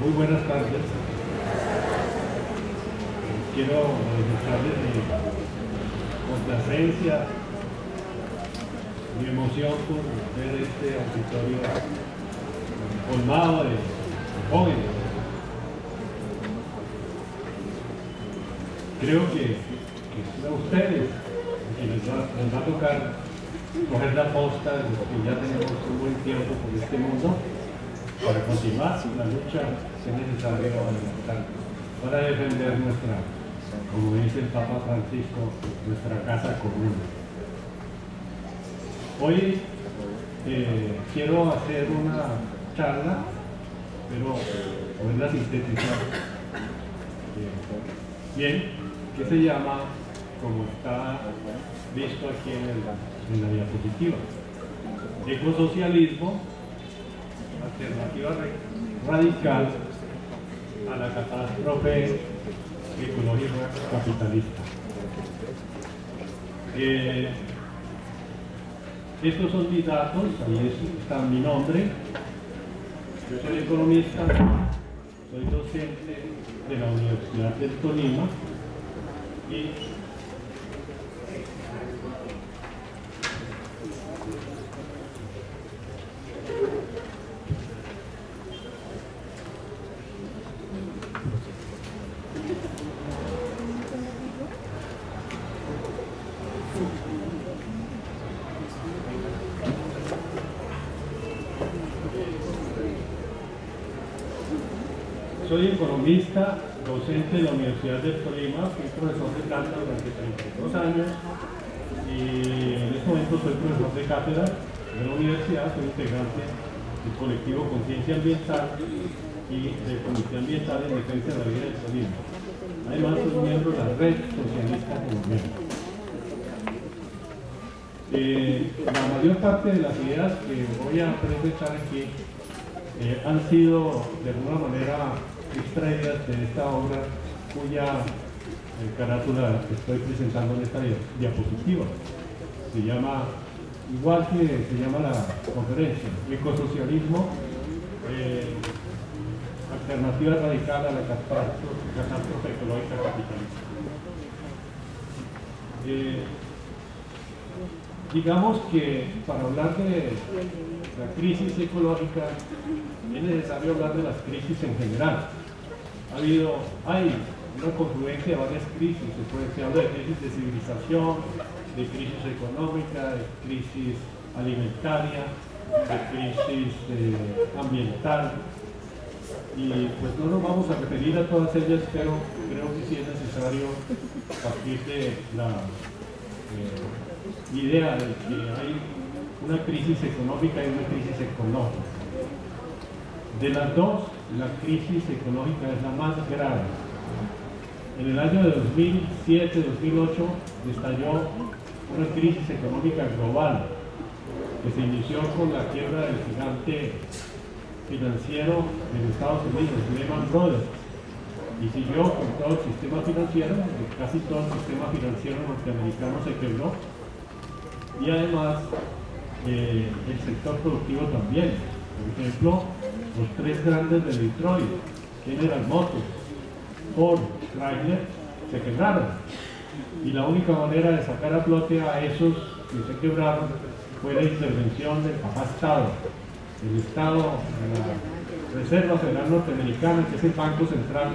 Muy buenas tardes. Quiero manifestarles mi complacencia, mi emoción por ver este auditorio colmado de jóvenes. Creo que a ustedes quienes les va a tocar coger la posta de los que ya tenemos un buen tiempo por este mundo para continuar la lucha si es necesario para defender nuestra, como dice el Papa Francisco, nuestra casa común. Hoy quiero hacer una charla, pero poderla sintetizar bien, que se llama, como está visto aquí en la diapositiva, ecosocialismo, alternativa radical a la catástrofe ecológica capitalista. Estos son mis datos, ahí está mi nombre. Yo soy economista, soy docente de la Universidad del Tolima y soy economista, docente de la Universidad del Tolima, fui profesor de cátedra durante 32 años y en este momento soy profesor de cátedra de la universidad, soy integrante del colectivo Conciencia Ambiental y del Comité Ambiental en Defensa de la Vida del Tolima. Además soy miembro de la Red Socialista Colombiana. La mayor parte de las ideas que voy a presentar aquí han sido de alguna manera extraídas de esta obra cuya carátula estoy presentando en esta diapositiva. Se llama, igual que se llama la conferencia, Ecosocialismo, alternativa radical a la catástrofe ecológica capitalista. Digamos que para hablar de la crisis ecológica es necesario hablar de las crisis en general. Hay una confluencia de varias crisis, se habla de crisis de civilización, de crisis económica, de crisis alimentaria, de crisis ambiental, y pues no nos vamos a referir a todas ellas, pero creo que sí es necesario partir de la idea de que hay una crisis económica y una crisis ecológica. De las dos, la crisis ecológica es la más grave. En el año de 2007-2008 estalló una crisis económica global que se inició con la quiebra del gigante financiero de Estados Unidos, Lehman Brothers, y siguió con todo el sistema financiero, casi todo el sistema financiero norteamericano se quebró, y además el sector productivo también. Por ejemplo, los tres grandes de Detroit, General Motors, Ford, Chrysler, se quebraron. Y la única manera de sacar a flote a esos que se quebraron fue la intervención del papá Estado, el Estado de la Reserva Federal Norteamericana, que es el Banco Central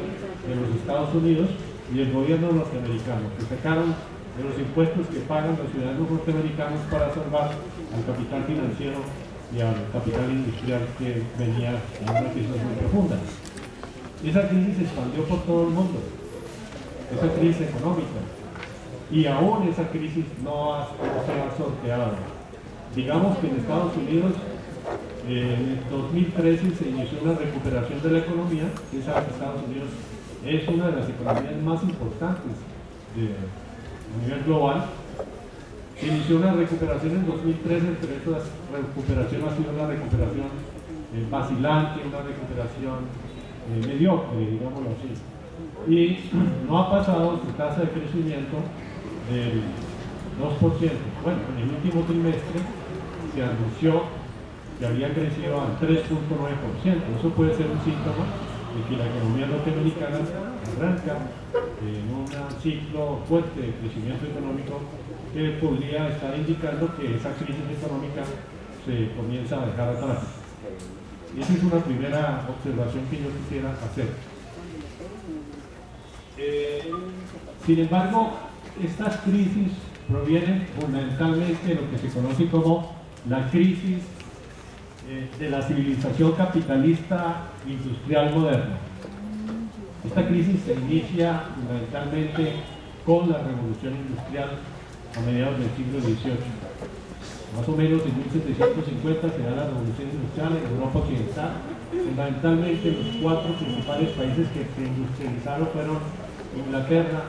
de los Estados Unidos, y el gobierno norteamericano, que sacaron de los impuestos que pagan los ciudadanos norteamericanos para salvar al capital financiero y al capital industrial que venía en una crisis muy profunda. Esa crisis se expandió por todo el mundo, esa crisis económica, y aún esa crisis no se ha sorteado. Digamos que en Estados Unidos en 2013 se inició una recuperación de la economía. Ustedes saben que Estados Unidos es una de las economías más importantes a nivel global. Se inició una recuperación en 2013, pero esa recuperación ha sido una recuperación vacilante, una recuperación mediocre, digámoslo así. Y no ha pasado su tasa de crecimiento del 2%. Bueno, en el último trimestre se anunció que había crecido al 3.9%. Eso puede ser un síntoma de que la economía norteamericana arranca en un ciclo fuerte de crecimiento económico que podría estar indicando que esa crisis económica se comienza a dejar atrás. Y esa es una primera observación que yo quisiera hacer. Sin embargo, estas crisis provienen fundamentalmente de lo que se conoce como la crisis de la civilización capitalista industrial moderna. Esta crisis se inicia fundamentalmente con la revolución industrial a mediados del siglo XVIII. Más o menos en 1750 se da la revolución industrial en Europa Occidental. Fundamentalmente los cuatro principales países que se industrializaron fueron Inglaterra,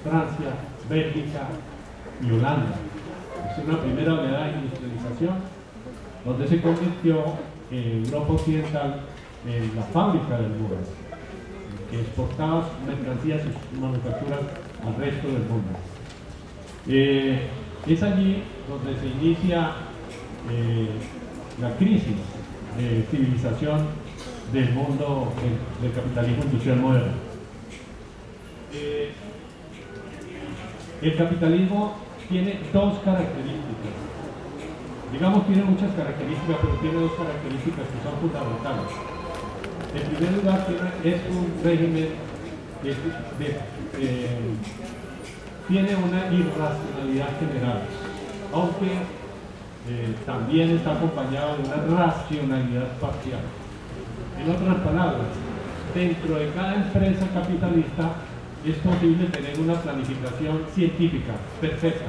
Francia, Bélgica y Holanda. Es una primera oleada de industrialización donde se convirtió Europa Occidental en la fábrica del mundo, que exportaba sus mercancías y sus manufacturas al resto del mundo. Es allí donde se inicia la crisis de civilización del mundo del capitalismo industrial moderno. El capitalismo tiene dos características. Digamos, tiene muchas características, pero tiene dos características que son fundamentales. En primer lugar, es un régimen que tiene una irracionalidad general, aunque también está acompañado de una racionalidad parcial. En otras palabras, dentro de cada empresa capitalista es posible tener una planificación científica perfecta.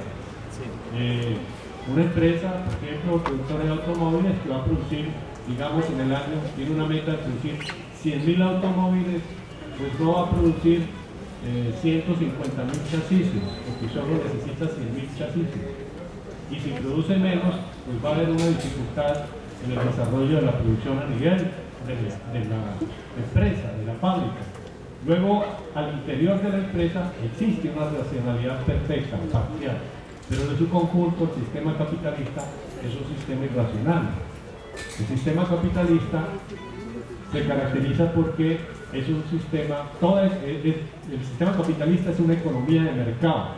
Una empresa, por ejemplo, productora de automóviles, que va a producir, digamos, en el año, tiene una meta de producir 100.000 automóviles, pues no va a producir 150.000 chasis, porque solo necesita 100.000 chasis. Y si produce menos, pues va a haber una dificultad en el desarrollo de la producción a nivel de la empresa, de la fábrica. Luego, al interior de la empresa existe una racionalidad perfecta, parcial, pero en su conjunto el sistema capitalista es un sistema irracional. El sistema capitalista se caracteriza porque es un sistema, el sistema capitalista es una economía de mercado,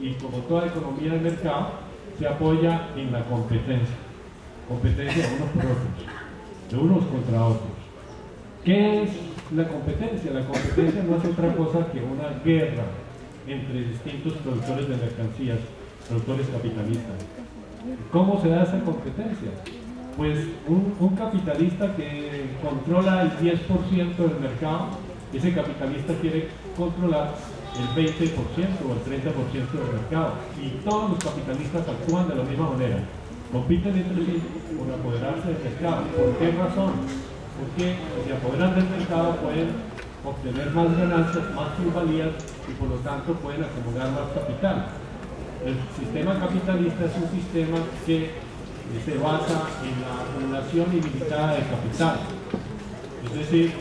y como toda economía de mercado se apoya en la competencia de unos por otros, de unos contra otros. ¿Qué es la competencia? La competencia no es otra cosa que una guerra entre distintos productores de mercancías, productores capitalistas. ¿Cómo se da esa competencia? Pues un capitalista que controla el 10% del mercado, ese capitalista quiere controlar el 20% o el 30% del mercado, y todos los capitalistas actúan de la misma manera, compiten entre sí por apoderarse del mercado. ¿Por qué razón? Porque si se apoderan del mercado pueden obtener más ganancias, más plusvalías, y por lo tanto pueden acumular más capital. El sistema capitalista es un sistema que se basa en la acumulación ilimitada de capital. Es decir,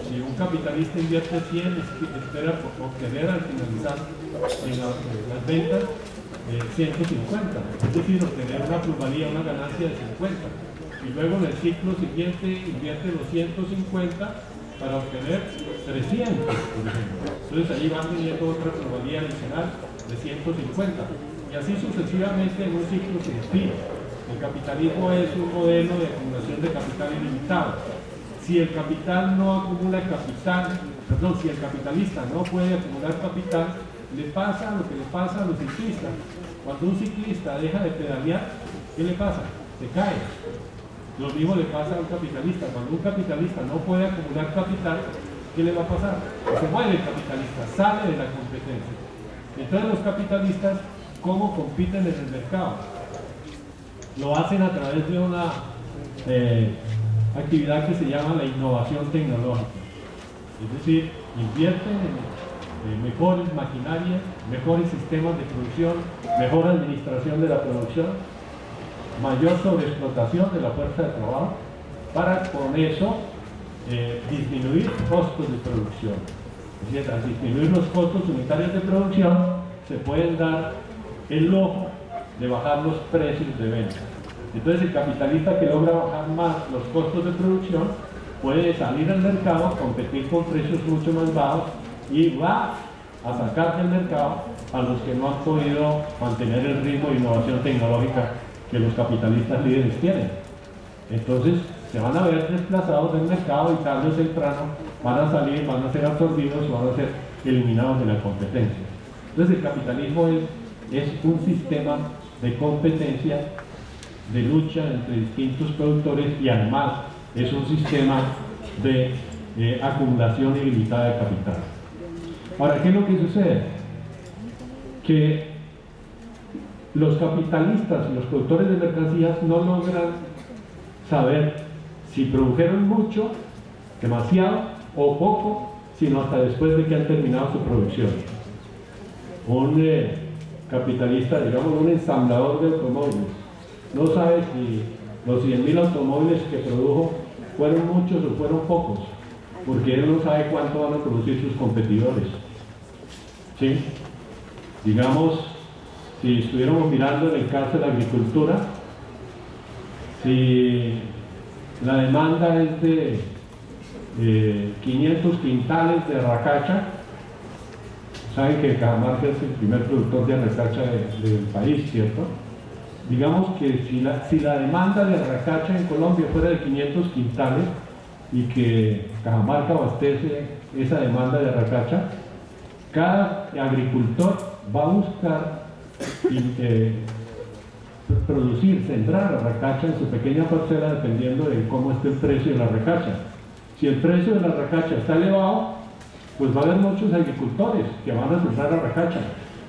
si un capitalista invierte 100, espera obtener al finalizar en las ventas 150, es decir, obtener una plusvalía, una ganancia de 50. Y luego en el ciclo siguiente invierte los 150 para obtener 300, por ejemplo. Entonces allí van teniendo otra plusvalía adicional de 150. Y así sucesivamente en un ciclo sin fin. El capitalismo es un modelo de acumulación de capital ilimitado. Si el capital no acumula capital, perdón, si el capitalista no puede acumular capital, le pasa lo que le pasa a los ciclistas. Cuando un ciclista deja de pedalear, ¿qué le pasa? Se cae. Lo mismo le pasa a un capitalista. Cuando un capitalista no puede acumular capital, ¿qué le va a pasar? Se muere el capitalista, sale de la competencia. Entonces los capitalistas, ¿cómo compiten en el mercado? Lo hacen a través de una actividad que se llama la innovación tecnológica. Es decir, invierten en mejores maquinarias, mejores sistemas de producción, mejor administración de la producción, mayor sobreexplotación de la fuerza de trabajo, para con eso disminuir costos de producción. Es decir, al disminuir los costos unitarios de producción, se pueden dar el lujo de bajar los precios de venta. Entonces el capitalista que logra bajar más los costos de producción puede salir al mercado, competir con precios mucho más bajos y va a sacar del mercado a los que no han podido mantener el ritmo de innovación tecnológica que los capitalistas líderes tienen. Entonces se van a ver desplazados del mercado y tarde o temprano van a salir, van a ser absorbidos o van a ser eliminados de la competencia. Entonces el capitalismo es un sistema de competencia, de lucha entre distintos productores y además es un sistema de acumulación ilimitada de capital. Ahora, ¿qué es lo que sucede? Que los capitalistas y los productores de mercancías no logran saber si produjeron mucho, demasiado o poco, sino hasta después de que han terminado su producción. Un capitalista, digamos un ensamblador de automóviles, no sabe si los 100.000 automóviles que produjo fueron muchos o fueron pocos, porque él no sabe cuánto van a producir sus competidores. ¿Sí? Digamos, si estuviéramos mirando en el caso de la agricultura, si la demanda es de 500 quintales de arracacha, saben que Cajamarca es el primer productor de arracacha del país, ¿cierto? Digamos que si la demanda de arracacha en Colombia fuera de 500 quintales y que Cajamarca abastece esa demanda de arracacha, cada agricultor va a buscar producir, sembrar arracacha en su pequeña parcela dependiendo de cómo esté el precio de la arracacha. Si el precio de la arracacha está elevado, pues va a haber muchos agricultores que van a sembrar arracacha,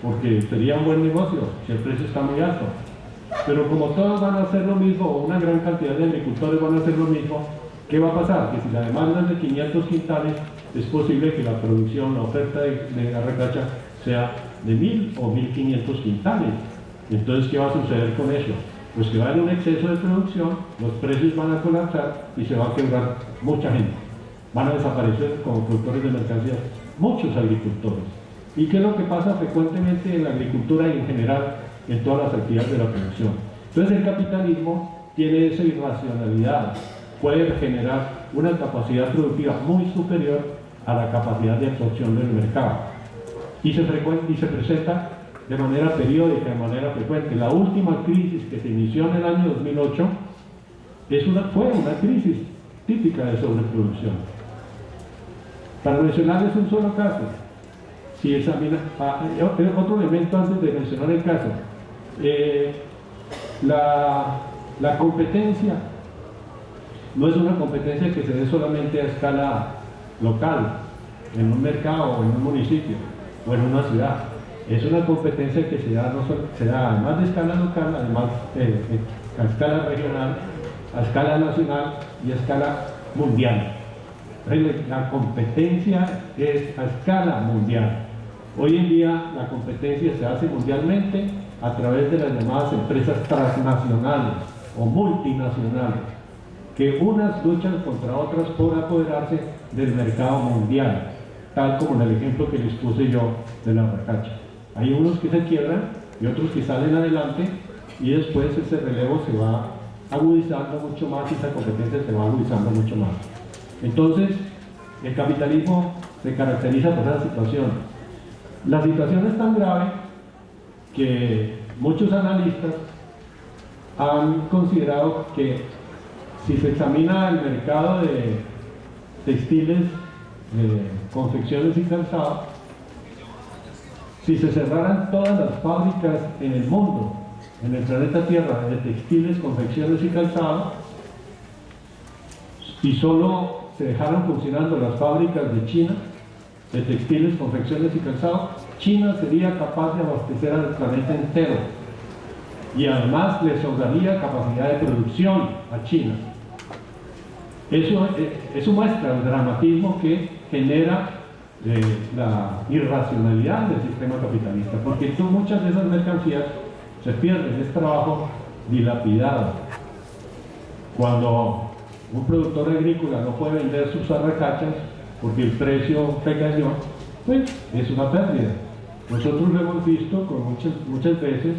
porque sería un buen negocio si el precio está muy alto. Pero como todos van a hacer lo mismo, o una gran cantidad de agricultores van a hacer lo mismo, ¿qué va a pasar? Que si la demanda es de 500 quintales, es posible que la producción, la oferta de arracacha sea de 1.000 o 1.500 quintales. Entonces, ¿qué va a suceder con eso? Pues que va a haber un exceso de producción, los precios van a colapsar y se va a quebrar mucha gente. Van a desaparecer como productores de mercancías muchos agricultores. ¿Y qué es lo que pasa frecuentemente en la agricultura y en general en todas las actividades de la producción? Entonces el capitalismo tiene esa irracionalidad, puede generar una capacidad productiva muy superior a la capacidad de absorción del mercado y se presenta de manera periódica, de manera frecuente. La última crisis que se inició en el año 2008 fue una crisis típica de sobreproducción. Para mencionarles un solo caso, si examina, otro elemento antes de mencionar el caso, la competencia no es una competencia que se dé solamente a escala local, en un mercado o en un municipio o en una ciudad. Es una competencia que se da además de escala local, además a escala regional, a escala nacional y a escala mundial. La competencia es a escala mundial. Hoy en día la competencia se hace mundialmente a través de las llamadas empresas transnacionales o multinacionales, que unas luchan contra otras por apoderarse del mercado mundial, tal como en el ejemplo que les puse yo de la arracacha. Hay unos que se quiebran y otros que salen adelante y después ese relevo se va agudizando mucho más y esa competencia se va agudizando mucho más. Entonces, el capitalismo se caracteriza por esa situación. La situación es tan grave que muchos analistas han considerado que si se examina el mercado de textiles, confecciones y calzado, si se cerraran todas las fábricas en el mundo, en el planeta Tierra, de textiles, confecciones y calzado, y solo se dejaron funcionando las fábricas de China, de textiles, confecciones y calzado, China sería capaz de abastecer al planeta entero y además le sobraría capacidad de producción a China. Eso muestra el dramatismo que genera la irracionalidad del sistema capitalista, porque muchas de esas mercancías se pierden, es trabajo dilapidado. Cuando un productor agrícola no puede vender sus arracachas porque el precio cayó, pues es una pérdida. Nosotros lo hemos visto muchas veces,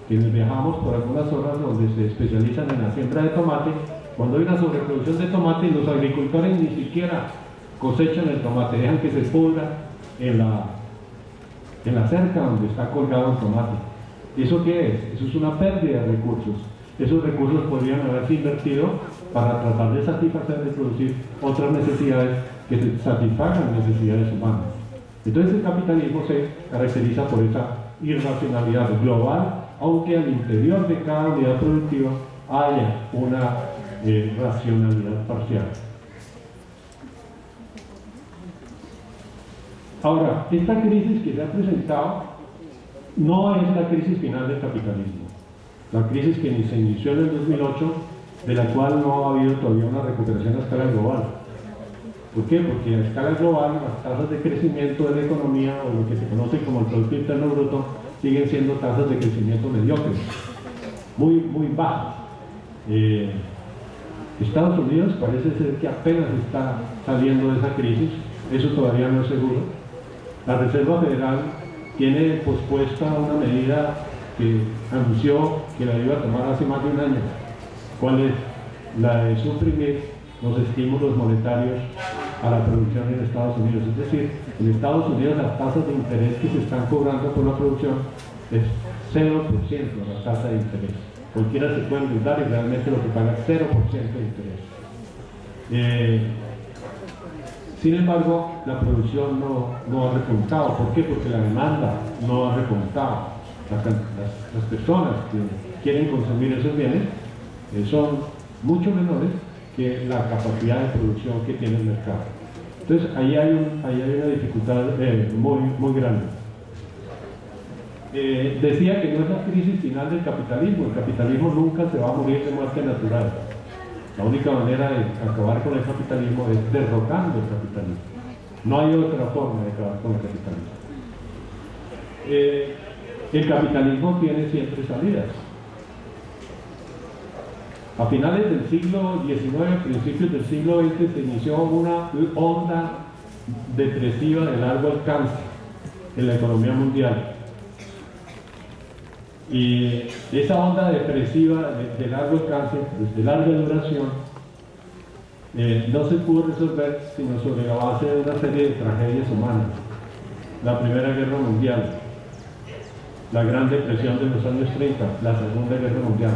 quienes viajamos por algunas zonas donde se especializan en la siembra de tomate, Cuando hay una sobreproducción de tomate, los agricultores ni siquiera cosechan el tomate, dejan que se pudra en la cerca donde está colgado el tomate. ¿Eso qué es? Eso es una pérdida de recursos. Esos recursos podrían haberse invertido para tratar de satisfacer, de producir otras necesidades que satisfagan necesidades humanas. Entonces el capitalismo se caracteriza por esa irracionalidad global, aunque al interior de cada unidad productiva haya una racionalidad parcial. Ahora, esta crisis que se ha presentado no es la crisis final del capitalismo. La crisis que se inició en el 2008, de la cual no ha habido todavía una recuperación a escala global. ¿Por qué? Porque a escala global las tasas de crecimiento de la economía, o lo que se conoce como el Producto Interno Bruto, siguen siendo tasas de crecimiento mediocres, muy bajas. Estados Unidos parece ser que apenas está saliendo de esa crisis, eso todavía no es seguro. La Reserva Federal tiene pospuesta una medida que anunció que la iba a tomar hace más de un año. ¿Cuál es? La de suprimir los estímulos monetarios a la producción en Estados Unidos. Es decir, en Estados Unidos las tasas de interés que se están cobrando por la producción es 0% la tasa de interés. Cualquiera se puede endeudar y realmente lo que paga es 0% de interés. Sin embargo, la producción no ha repuntado. ¿Por qué? Porque la demanda no ha repuntado. Las personas que quieren consumir esos bienes son mucho menores que la capacidad de producción que tiene el mercado. Entonces, ahí hay una dificultad muy grande. Decía que no es la crisis final del capitalismo. El capitalismo nunca se va a morir de muerte natural. La única manera de acabar con el capitalismo es derrocando el capitalismo. No hay otra forma de acabar con el capitalismo. El capitalismo tiene siempre salidas. A finales del siglo XIX, principios del siglo XX, se inició una onda depresiva de largo alcance en la economía mundial. Y esa onda depresiva de largo alcance, de larga duración, no se pudo resolver sino sobre la base de una serie de tragedias humanas. La Primera Guerra Mundial, la Gran Depresión de los años 30, la Segunda Guerra Mundial.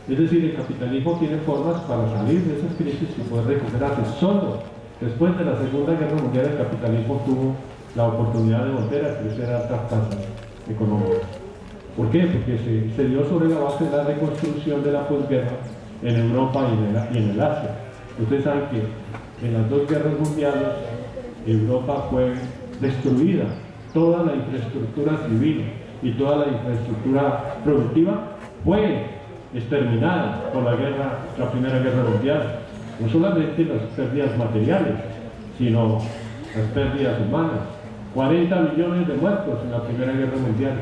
Es decir, el capitalismo tiene formas para salir de esas crisis y poder recuperarse. Solo después de la Segunda Guerra Mundial el capitalismo tuvo la oportunidad de volver a crecer a altas tasas económicas. ¿Por qué? Porque se dio sobre la base de la reconstrucción de la posguerra en Europa y en el Asia. Ustedes saben que en las dos guerras mundiales Europa fue destruida. Toda la infraestructura civil y toda la infraestructura productiva fue exterminada por la Primera Guerra Mundial. No solamente las pérdidas materiales, sino las pérdidas humanas. 40 millones de muertos en la Primera Guerra Mundial.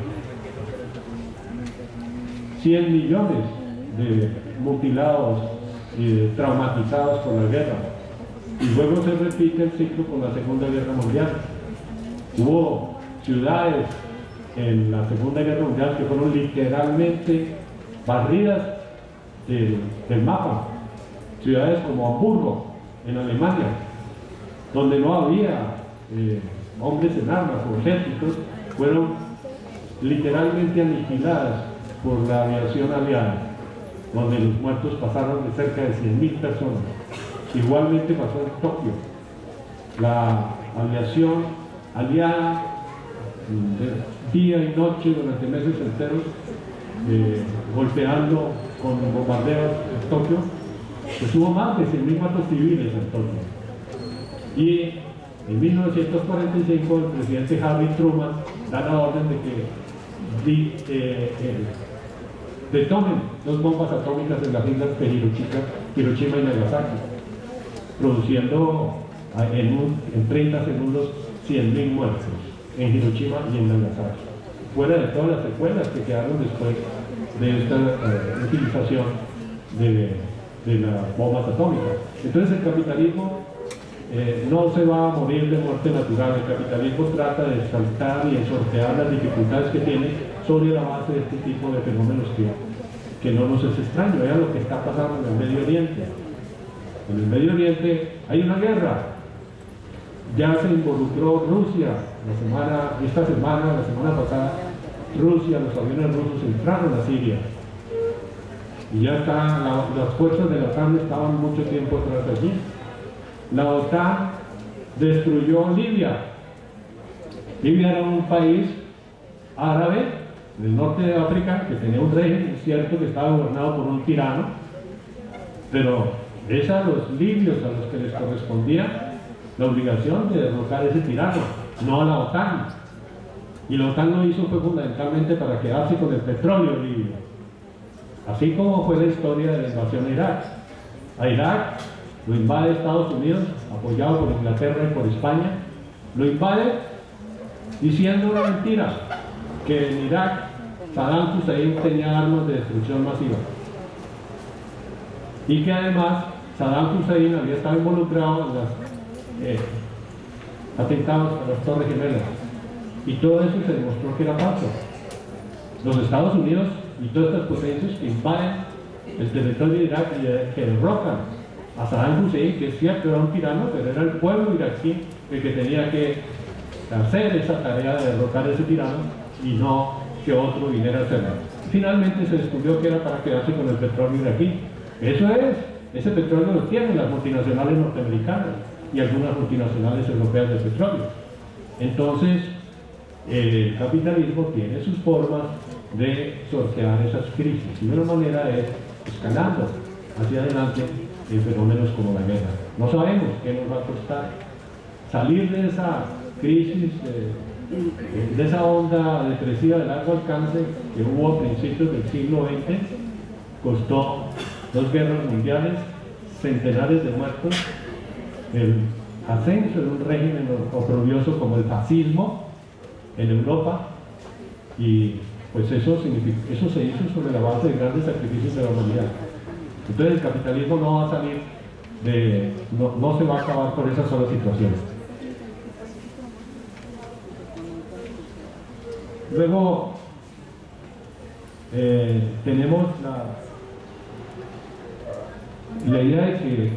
100 millones de mutilados y traumatizados por la guerra. Y luego se repite el ciclo con la Segunda Guerra Mundial. Hubo ciudades en la Segunda Guerra Mundial que fueron literalmente barridas del mapa. Ciudades como Hamburgo, en Alemania, donde no había hombres en armas o ejércitos, fueron literalmente aniquiladas por la aviación aliada, donde los muertos pasaron de cerca de 100.000 personas. Igualmente pasó en Tokio. La aviación aliada, día y noche durante meses enteros, golpeando con bombardeos en Tokio, pues hubo más de 100.000 muertos civiles en Tokio. Y en 1945 el presidente Harry Truman da la orden de que detonen 2 bombas atómicas en las islas de Hiroshima y Nagasaki, produciendo en 30 segundos 100.000 muertos en Hiroshima y en Nagasaki, fuera de todas las secuelas que quedaron después de esta utilización de las bombas atómicas. Entonces el capitalismo no se va a morir de muerte natural. El capitalismo trata de saltar y de sortear las dificultades que tiene sobre la base de este tipo de fenómenos que no nos es extraño, vea lo que está pasando en el Medio Oriente. En el Medio Oriente hay una guerra. Ya se involucró Rusia esta semana, la semana pasada, Rusia, los aviones rusos entraron a Siria. Y ya las fuerzas de la OTAN estaban mucho tiempo atrás allí. La OTAN destruyó Libia. Libia era un país árabe del norte de África que tenía un régimen, es cierto que estaba gobernado por un tirano, pero es a los libios a los que les correspondía la obligación de derrocar a ese tirano, no a la OTAN. Y la OTAN lo hizo fue fundamentalmente para quedarse con el petróleo libio. Así como fue la historia de la invasión a Irak. A Irak lo invade Estados Unidos, apoyado por Inglaterra y por España, lo invade diciendo una mentira, que en Irak Saddam Hussein tenía armas de destrucción masiva y que además Saddam Hussein había estado involucrado en los atentados a las Torres Gemelas, y todo eso se demostró que era falso. Los Estados Unidos y todas estas potencias que invaden el territorio de Irak y que derrocan a Saddam Hussein, que es cierto era un tirano, pero era el pueblo iraquí el que tenía que hacer esa tarea de derrocar a ese tirano y no que otro viniera a hacerlo. Finalmente se descubrió que era para quedarse con el petróleo iraquí. Eso es, ese petróleo lo tienen las multinacionales norteamericanas y algunas multinacionales europeas de petróleo. Entonces, el capitalismo tiene sus formas de sortear esas crisis, y una manera es escalando hacia adelante en fenómenos como la guerra. No sabemos qué nos va a costar salir de esa crisis, de esa onda depresiva de largo alcance que hubo a principios del siglo XX. Costó 2 guerras mundiales, centenares de muertos, el ascenso de un régimen oprobioso como el fascismo en Europa, y pues eso se hizo sobre la base de grandes sacrificios de la humanidad. Entonces el capitalismo no va a salir no se va a acabar por esa sola situación. Luego tenemos la idea de que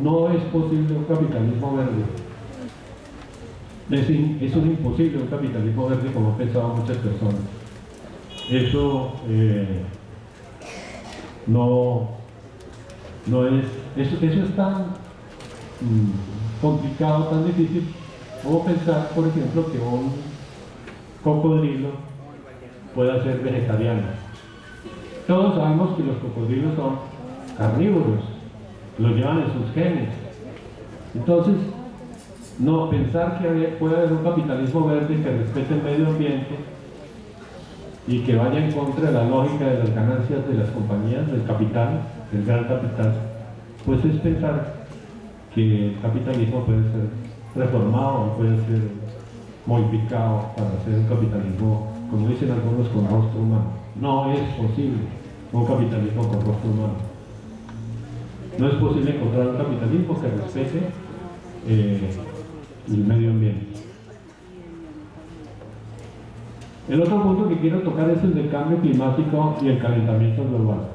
no es posible un capitalismo verde. Es imposible un capitalismo verde como pensaban muchas personas. Eso eso es tan complicado, tan difícil como pensar, por ejemplo, que un cocodrilo pueda ser vegetariano. Todos sabemos que los cocodrilos son carnívoros, lo llevan en sus genes. Entonces, no pensar que puede haber un capitalismo verde que respete el medio ambiente y que vaya en contra de la lógica de las ganancias de las compañías, del capital, del gran capital, pues es pensar que el capitalismo puede ser reformado, puede ser modificado para hacer un capitalismo, como dicen algunos, con rostro humano. No es posible un capitalismo con rostro humano. No es posible encontrar un capitalismo que respete el medio ambiente. El otro punto que quiero tocar es el del cambio climático y el calentamiento global.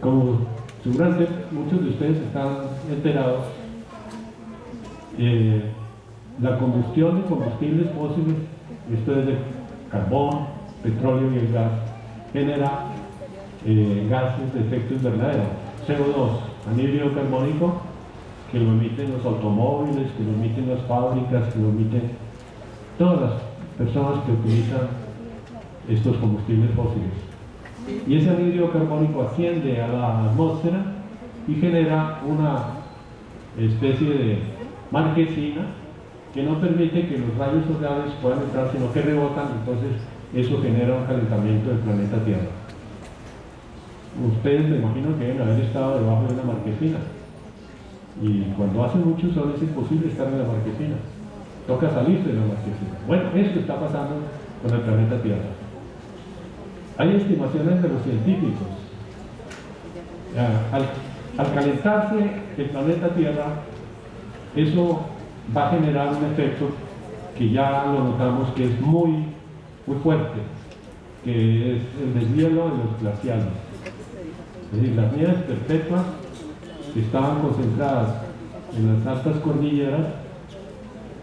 Como seguramente muchos de ustedes están enterados, la combustión de combustibles fósiles, esto es de carbón, petróleo y el gas, genera gases de efecto invernadero, CO2, anhídrido carbónico, que lo emiten los automóviles, que lo emiten las fábricas, que lo emiten todas las personas que utilizan estos combustibles fósiles. Y ese anhídrido carbónico asciende a la atmósfera y genera una especie de marquesina que no permite que los rayos solares puedan entrar, sino que rebotan. Entonces eso genera un calentamiento del planeta Tierra. Ustedes me imagino que deben haber estado debajo de una marquesina, y cuando hace mucho sol es imposible estar en la marquesina, toca salirse de la marquesina. Bueno, esto está pasando con el planeta Tierra. Hay estimaciones de los científicos. Al calentarse el planeta Tierra, eso va a generar un efecto que ya lo notamos que es muy, muy fuerte, que es el deshielo de los glaciales. Es decir, las nieves perpetuas que estaban concentradas en las altas cordilleras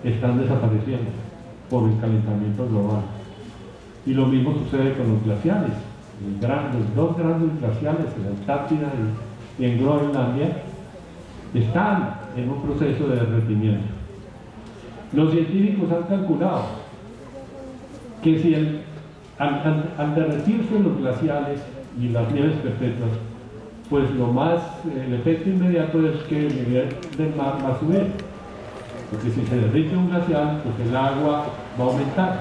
están desapareciendo por el calentamiento global. Y lo mismo sucede con los glaciales. Los dos grandes glaciales, en la Antártida y en Groenlandia, están en un proceso de derretimiento. Los científicos han calculado que si al derretirse los glaciales y las nieves perpetuas, pues el efecto inmediato es que el nivel del mar va a subir, porque si se derrite un glacial, pues el agua va a aumentar.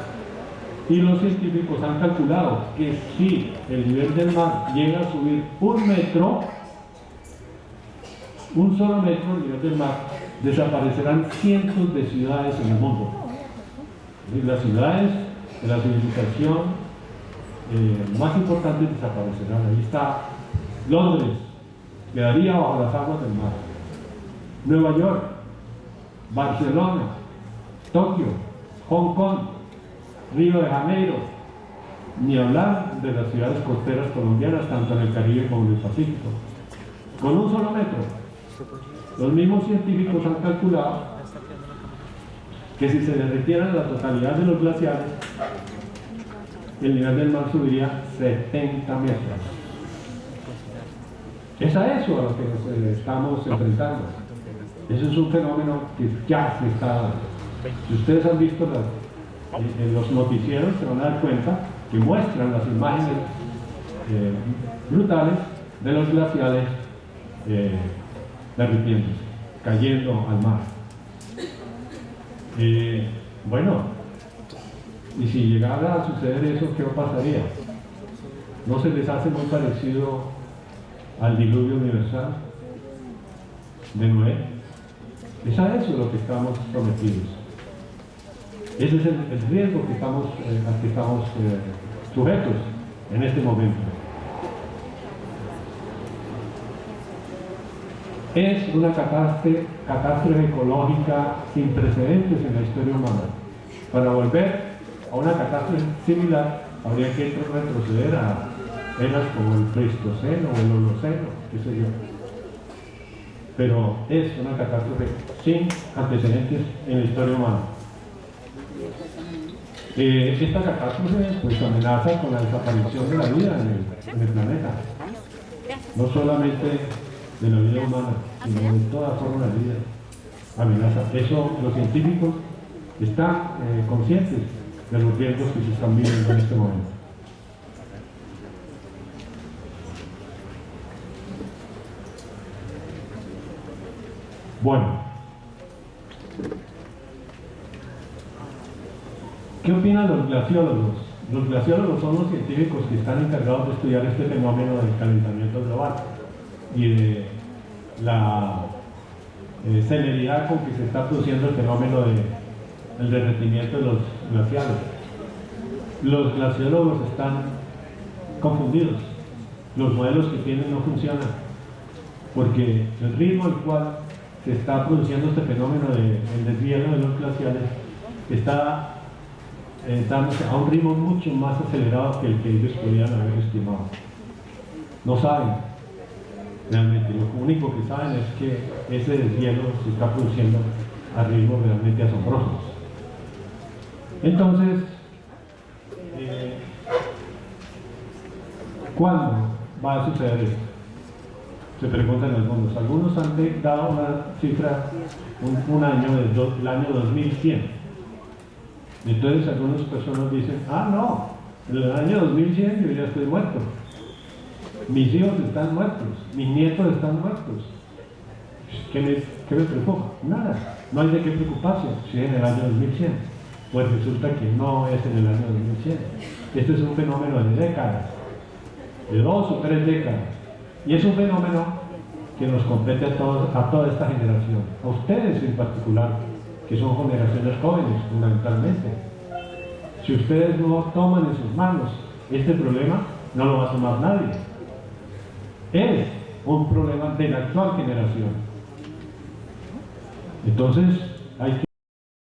Y los científicos han calculado que si el nivel del mar llega a subir 1 metro, un solo metro del nivel del mar, desaparecerán cientos de ciudades en el mundo. Y las ciudades de la civilización más importantes desaparecerán. Ahí está Londres, quedaría bajo las aguas del mar. Nueva York, Barcelona, Tokio, Hong Kong, Río de Janeiro, ni hablar de las ciudades costeras colombianas, tanto en el Caribe como en el Pacífico. Con un solo metro. Los mismos científicos han calculado que si se derritieran la totalidad de los glaciares, el nivel del mar subiría 70 metros. Es a eso a lo que nos estamos enfrentando. Eso es un fenómeno que ya se está dando. Si ustedes han visto en los noticieros, se van a dar cuenta que muestran las imágenes brutales de los glaciales derritiéndose, cayendo al mar. Bueno, y si llegara a suceder eso, ¿qué pasaría? ¿No se les hace muy parecido al diluvio universal de Noé? Es a eso lo que estamos sometidos. Ese es el riesgo al que estamos sujetos en este momento. Es una catástrofe ecológica sin precedentes en la historia humana. Para volver a una catástrofe similar, habría que retroceder a eras como el Pleistoceno o el Holoceno, qué sé yo. Pero es una catástrofe sin antecedentes en la historia humana. Esta catástrofe pues amenaza con la desaparición de la vida en el planeta. No solamente de la vida humana, sino de toda forma de vida. Amenaza. Eso los científicos están conscientes de los riesgos que se están viviendo en este momento. Bueno, ¿qué opinan los glaciólogos? Los glaciólogos son los científicos que están encargados de estudiar este fenómeno del calentamiento global y de la celeridad con que se está produciendo el fenómeno del derretimiento de los glaciales. Los glaciólogos están confundidos. Los modelos que tienen no funcionan, porque el ritmo al cual se está produciendo este fenómeno del deshielo de los glaciales está dándose a un ritmo mucho más acelerado que el que ellos podían haber estimado. No saben realmente, lo único que saben es que ese deshielo se está produciendo a ritmos realmente asombrosos. Entonces, ¿cuándo va a suceder esto? Se preguntan algunos. Algunos han dado una cifra, un año, el año 2100. Entonces algunas personas dicen, no, en el año 2100 yo ya estoy muerto. Mis hijos están muertos, mis nietos están muertos. ¿Qué me preocupa? Nada, no hay de qué preocuparse si es en el año 2100. Pues resulta que no es en el año 2100. Este es un fenómeno de décadas, de 2 o 3 décadas. Y es un fenómeno que nos compete a toda esta generación, a ustedes en particular, que son generaciones jóvenes fundamentalmente. Si ustedes no toman en sus manos este problema, no lo va a tomar nadie. Es un problema de la actual generación. Entonces, hay que